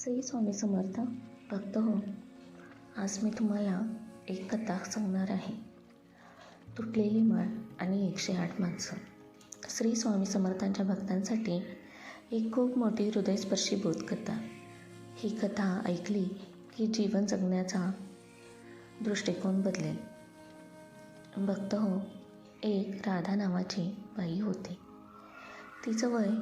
श्री स्वामी समर्थ भक्त हो. आज मी तुम्हाला एक कथा सांगणार आहे. तुटलेली माळ आणि 108 माणसं. श्री स्वामी समर्थांच्या भक्तांसाठी एक खूप मोठी हृदयस्पर्शी बोधकथा. ही कथा ऐकली की जीवन जगण्याचा दृष्टिकोन बदलेल. भक्त हो, एक राधा नावाची बाई होती. तिचं वय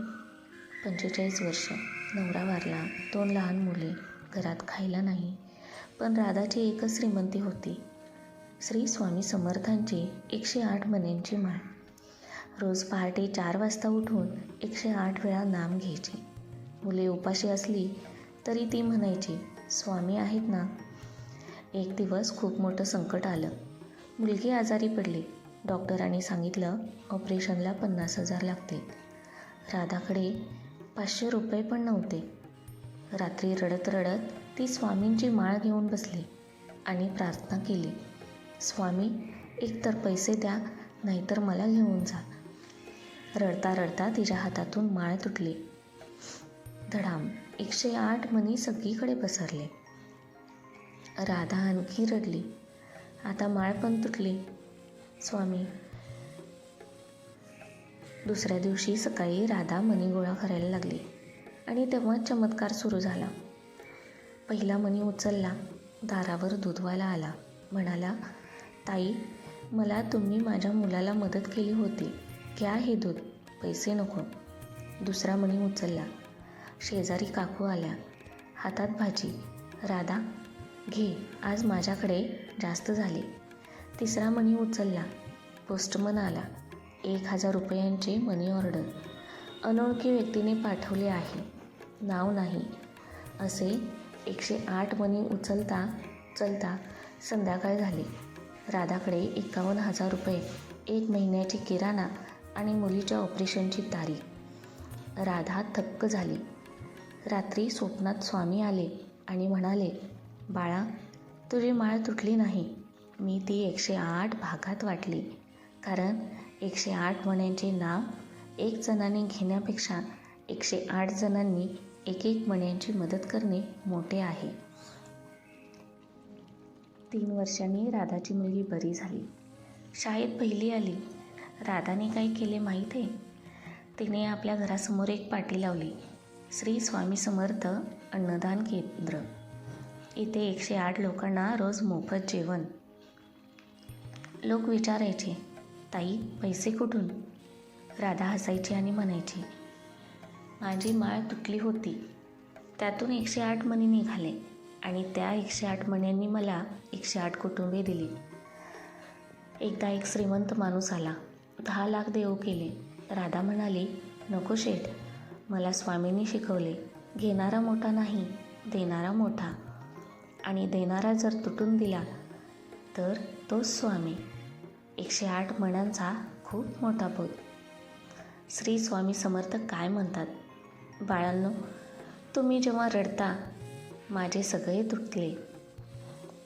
45 वर्ष. नवरा वारला, 2 लहान मुले, घरात खायला नाही. पण राधाची एकच श्रीमंती होती, श्री स्वामी समर्थांची 108 मण्यांची माळ. रोज पहाटे 4 वाजता उठून 108 वेळा नाम घ्यायची. मुले उपाशी असली तरी ती म्हणायची, स्वामी आहेत ना. एक दिवस खूप मोठं संकट आलं. मुलगी आजारी पडली. डॉक्टरांनी सांगितलं ऑपरेशनला 50,000 लागतील. राधाकडे 500 रुपये पण नव्हते. रात्री रडत रडत ती स्वामींची माळ घेऊन बसली आणि प्रार्थना केली, स्वामी एकतर पैसे द्या, नाहीतर मला घेऊन जा. रडता रडता तिच्या हातातून माळ तुटली. धडाम 108 मणी सगळीकडे पसरले. राधा आणखी रडली. आता माळ पण तुटली. स्वामी. दुसऱ्या दिवशी सकाळी राधा मणी गोळा करायला लागली आणि तेव्हाच चमत्कार सुरू झाला. पहिला मणी उचलला. दारावर दूधवाला आला. म्हणाला, ताई, मला तुम्ही माझ्या मुलाला मदत केली होती, घ्या हे दूध, पैसे नको. दुसरा मणी उचलला. शेजारी काकू आल्या, हातात भाजी. राधा, घे, आज माझ्याकडे जास्त झाले. तिसरा मणी उचलला. पोस्टमन आला. 1,000 रुपयांचे मनी ऑर्डर. अनोळखी व्यक्तीने पाठवले आहे, नाव नाही. असे 108 मणी उचलता उचलता संध्याकाळ झाली. राधाकडे 51,000 रुपये, 1 महिन्याची किराणा आणि मुलीच्या ऑपरेशनची तारीख. राधा थक्क झाली. रात्री स्वप्नात स्वामी आले आणि म्हणाले, बाळा, तुझी माळ तुटली नाही. मी ती 108 भागात वाटली. कारण 108 मण्यांचे नाव 1 जणाने घेण्यापेक्षा 108 जणांनी 1 मण्यांची मदत करणे मोठे आहे. 3 वर्षांनी राधाची मुलगी बरी झाली. शाळेत पहिली आली. राधाने काय केले माहीत आहे? तिने आपल्या घरासमोर एक पाटी लावली, श्री स्वामी समर्थ अन्नदान केंद्र. इथे 108 लोकांना रोज मोफत जेवण. लोक विचारायचे, ताई, पैसे कुठून? राधा हसायची आणि म्हणायची, माझी माळ तुटली होती, त्यातून 108 मणी निघाले आणि त्या 108 मण्यांनी मला 108 कुटुंबे दिली. एकदा एक श्रीमंत माणूस आला. 10 लाख देऊ केले. राधा म्हणाली, नको शेठ, मला स्वामींनी शिकवले, घेणारा मोठा नाही, देणारा मोठा. आणि देणारा जर तुटून दिला तर तोच स्वामी. 108 मण्यांचा खूप मोठा बोध. श्री स्वामी समर्थ काय म्हणतात, बाळांनो, तुम्ही जेव्हा रडता माझे सगळे तुटले,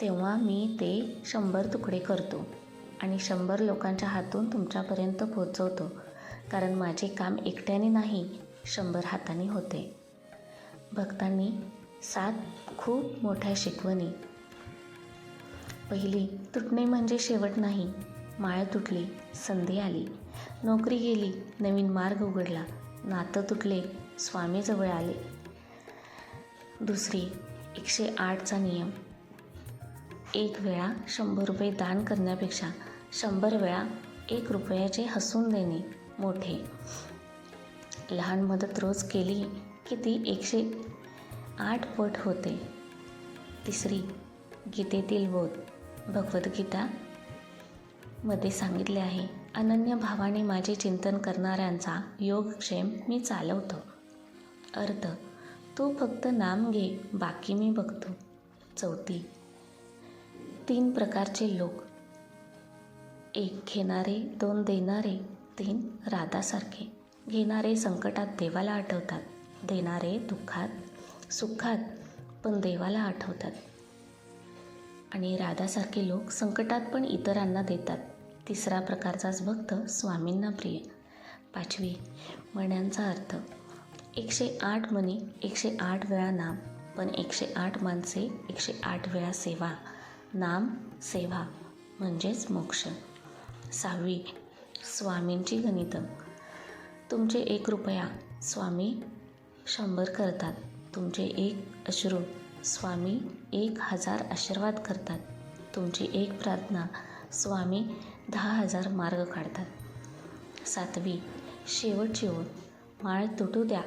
तेव्हा मी ते 100 तुकडे करतो आणि 100 लोकांच्या हातून तुमच्यापर्यंत पोहोचवतो. कारण माझे काम एकट्याने नाही, 100 हातांनी होते. भक्तांनी 7 खूप मोठ्या शिकवणी. पहिली, तुटणे म्हणजे शेवट नाही. माळ तुटली, संधी आली. नोकरी गेली, नवीन मार्ग उघडला. नातं तुटले, स्वामी जवळ आले. दुसरी, 108चा नियम. 1 वेळा 100 रुपये दान करण्यापेक्षा 100 वेळा 1 रुपयाचे हसून देणे मोठे. लहान मदत रोज केली की ती 108 पट होते. तिसरी, गीतेतील बोध. भगवद्गीता मध्ये सांगितले आहे, अनन्य भावाने माझे चिंतन करणाऱ्यांचा योगक्षेम मी चालवतो. अर्थ, तू फक्त नाम घे, बाकी मी बघतो. चौथी, 3 प्रकारचे लोक. 1 घेणारे, 2 देणारे, 3 राधासारखे. घेणारे संकटात देवाला आठवतात, देणारे दुःखात सुखात पण देवाला आठवतात. आणि राधासारखे लोक संकटात पण इतरांना देतात. तिसरा प्रकारचाच भक्त स्वामींना प्रिय. 5वी, मण्यांचा अर्थ. 108 मणी, 108 वेळा नाम. पण 108 माणसे 108 वेळा सेवा, नाम सेवा म्हणजेच मोक्ष. 6वी, स्वामींची गणितं. तुमचे 1 रुपया स्वामी 100 करतात. तुमचे 1 अश्रू स्वामी 1000 आशीर्वाद करतात. तुमची 1 प्रार्थना स्वामी 10,000 मार्ग काढतात. 7वी, शेवटची ओळ. माळ तुटू द्या,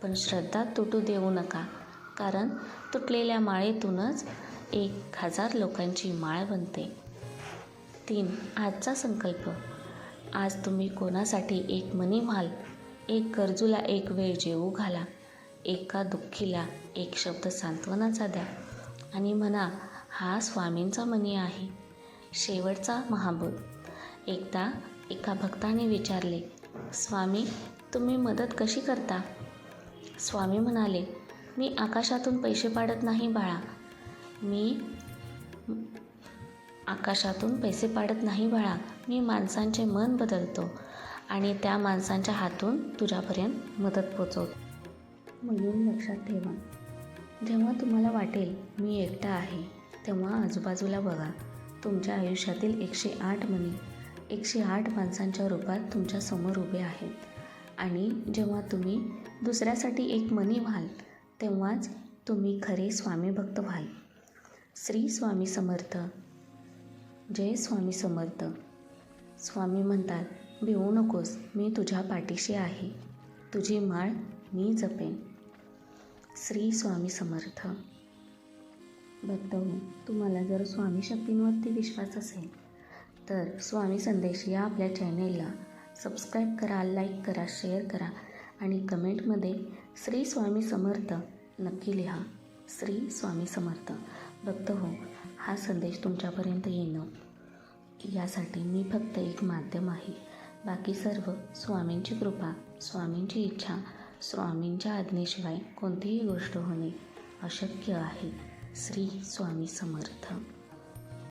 पण श्रद्धा तुटू देऊ नका, कारण तुटलेल्या माळेतूनच 1000 लोकांची माळ बनते. 3, आजचा संकल्प. आज तुम्ही कोणासाठी 1 मणी व्हाल. 1 गरजूला 1 वेळ जेवू घाला. एका दुःखीला 1 शब्द सांत्वनाचा द्या आणि म्हणा, हा स्वामींचा मणी आहे. शेवटचा महाबोध. एकदा एका भक्ताने विचारले, स्वामी, तुम्ही मदत कशी करता? स्वामी म्हणाले, मी आकाशातून पैसे पाडत नाही बाळा. मी माणसांचे मन बदलतो आणि त्या माणसांच्या हातून तुझ्यापर्यंत मदत पोचवतो. म्हणून लक्षात ठेवा, जेव्हा तुम्हाला वाटेल मी एकटा आहे, तेव्हा आजूबाजूला बघा. तुमच्या आयुष्यातील 108 मणी 108 माणसांच्या रूपात तुमच्या समोर उभे आहेत. आणि जेव्हा तुम्ही दुसऱ्यासाठी 1 मणी व्हाल, तेव्हाच तुम्ही खरे स्वामी भक्त व्हाल. श्री स्वामी समर्थ. जय स्वामी समर्थ. स्वामी म्हणतात, भिवू नकोस, मी तुझ्या पाठीशी आहे. तुझी माळ मी जपेन. श्री स्वामी समर्थ. भक्तहो, तुम्हाला जर स्वामी शक्तींवरती विश्वास असेल तर स्वामी संदेश या आपल्या चॅनेलला सबस्क्राईब करा, लाईक करा, शेअर करा आणि कमेंटमध्ये श्री स्वामी समर्थ नक्की लिहा. श्री स्वामी समर्थ. भक्तहो, हा संदेश तुमच्यापर्यंत येणं यासाठी मी फक्त एक माध्यम आहे. बाकी सर्व स्वामींची कृपा, स्वामींची इच्छा, स्वामींच्या आज्ञेशिवाय कोणतीही गोष्ट होणे अशक्य आहे. श्री स्वामी समर्थ.